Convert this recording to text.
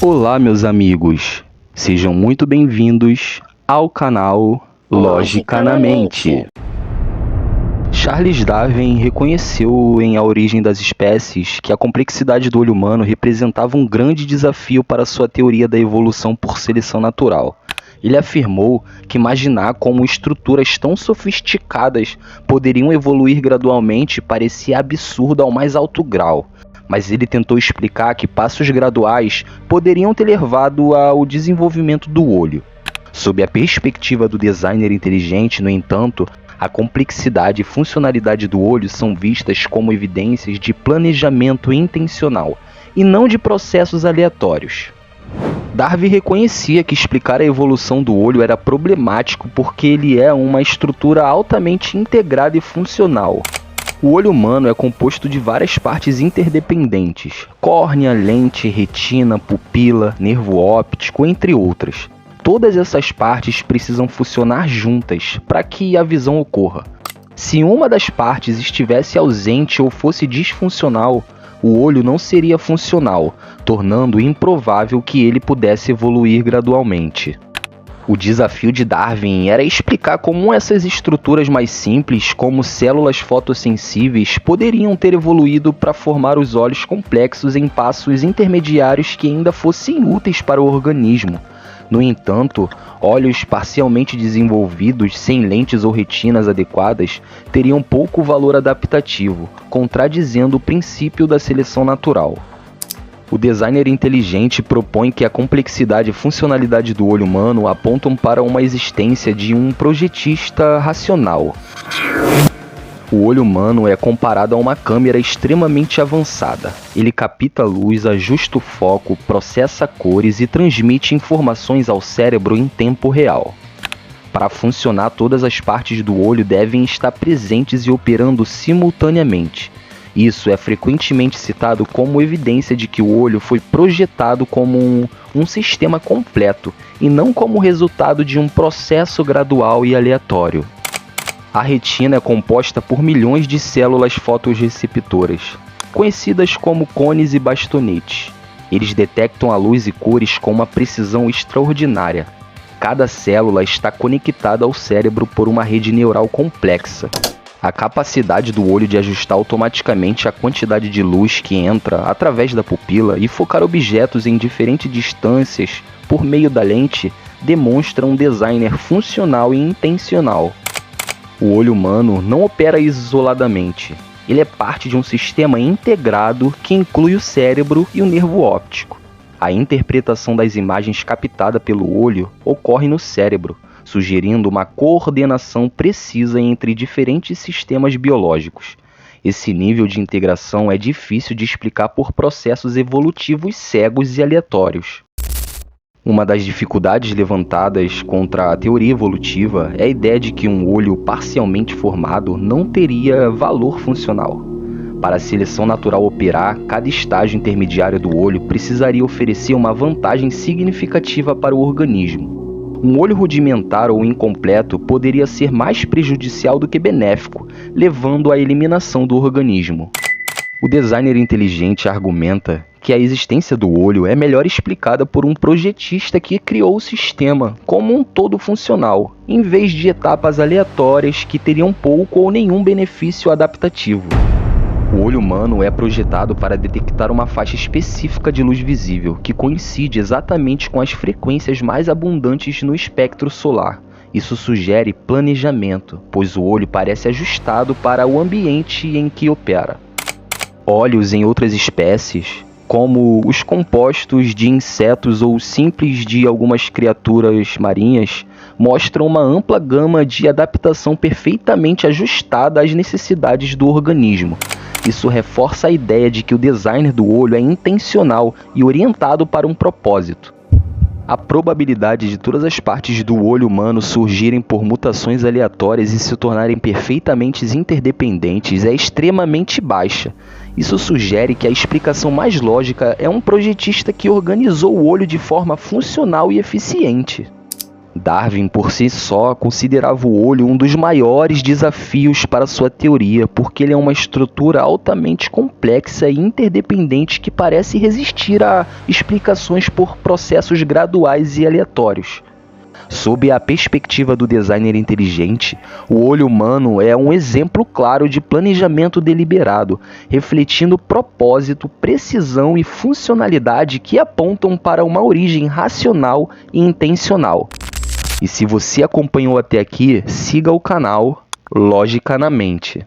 Olá, meus amigos, sejam muito bem-vindos ao canal Logicamente. Charles Darwin reconheceu em A Origem das Espécies que a complexidade do olho humano representava um grande desafio para sua teoria da evolução por seleção natural. Ele afirmou que imaginar como estruturas tão sofisticadas poderiam evoluir gradualmente parecia absurdo ao mais alto grau. Mas ele tentou explicar que passos graduais poderiam ter levado ao desenvolvimento do olho. Sob a perspectiva do designer inteligente, no entanto, a complexidade e funcionalidade do olho são vistas como evidências de planejamento intencional, e não de processos aleatórios. Darwin reconhecia que explicar a evolução do olho era problemático porque ele é uma estrutura altamente integrada e funcional. O olho humano é composto de várias partes interdependentes: córnea, lente, retina, pupila, nervo óptico, entre outras. Todas essas partes precisam funcionar juntas para que a visão ocorra. Se uma das partes estivesse ausente ou fosse disfuncional, o olho não seria funcional, tornando improvável que ele pudesse evoluir gradualmente. O desafio de Darwin era explicar como essas estruturas mais simples, como células fotossensíveis, poderiam ter evoluído para formar os olhos complexos em passos intermediários que ainda fossem úteis para o organismo. No entanto, olhos parcialmente desenvolvidos, sem lentes ou retinas adequadas, teriam pouco valor adaptativo, contradizendo o princípio da seleção natural. O designer inteligente propõe que a complexidade e funcionalidade do olho humano apontam para uma existência de um projetista racional. O olho humano é comparado a uma câmera extremamente avançada. Ele capta a luz, ajusta o foco, processa cores e transmite informações ao cérebro em tempo real. Para funcionar, todas as partes do olho devem estar presentes e operando simultaneamente. Isso é frequentemente citado como evidência de que o olho foi projetado como um sistema completo e não como resultado de um processo gradual e aleatório. A retina é composta por milhões de células fotorreceptoras, conhecidas como cones e bastonetes. Eles detectam a luz e cores com uma precisão extraordinária. Cada célula está conectada ao cérebro por uma rede neural complexa. A capacidade do olho de ajustar automaticamente a quantidade de luz que entra através da pupila e focar objetos em diferentes distâncias por meio da lente demonstra um designer funcional e intencional. O olho humano não opera isoladamente. Ele é parte de um sistema integrado que inclui o cérebro e o nervo óptico. A interpretação das imagens captada pelo olho ocorre no cérebro, sugerindo uma coordenação precisa entre diferentes sistemas biológicos. Esse nível de integração é difícil de explicar por processos evolutivos cegos e aleatórios. Uma das dificuldades levantadas contra a teoria evolutiva é a ideia de que um olho parcialmente formado não teria valor funcional. Para a seleção natural operar, cada estágio intermediário do olho precisaria oferecer uma vantagem significativa para o organismo. Um olho rudimentar ou incompleto poderia ser mais prejudicial do que benéfico, levando à eliminação do organismo. O designer inteligente argumenta que a existência do olho é melhor explicada por um projetista que criou o sistema como um todo funcional, em vez de etapas aleatórias que teriam pouco ou nenhum benefício adaptativo. O olho humano é projetado para detectar uma faixa específica de luz visível, que coincide exatamente com as frequências mais abundantes no espectro solar. Isso sugere planejamento, pois o olho parece ajustado para o ambiente em que opera. Olhos em outras espécies, como os compostos de insetos ou simples de algumas criaturas marinhas, mostram uma ampla gama de adaptação perfeitamente ajustada às necessidades do organismo. Isso reforça a ideia de que o design do olho é intencional e orientado para um propósito. A probabilidade de todas as partes do olho humano surgirem por mutações aleatórias e se tornarem perfeitamente interdependentes é extremamente baixa. Isso sugere que a explicação mais lógica é um projetista que organizou o olho de forma funcional e eficiente. Darwin, por si só, considerava o olho um dos maiores desafios para sua teoria, porque ele é uma estrutura altamente complexa e interdependente que parece resistir a explicações por processos graduais e aleatórios. Sob a perspectiva do designer inteligente, o olho humano é um exemplo claro de planejamento deliberado, refletindo propósito, precisão e funcionalidade que apontam para uma origem racional e intencional. E se você acompanhou até aqui, siga o canal Lógica na Mente.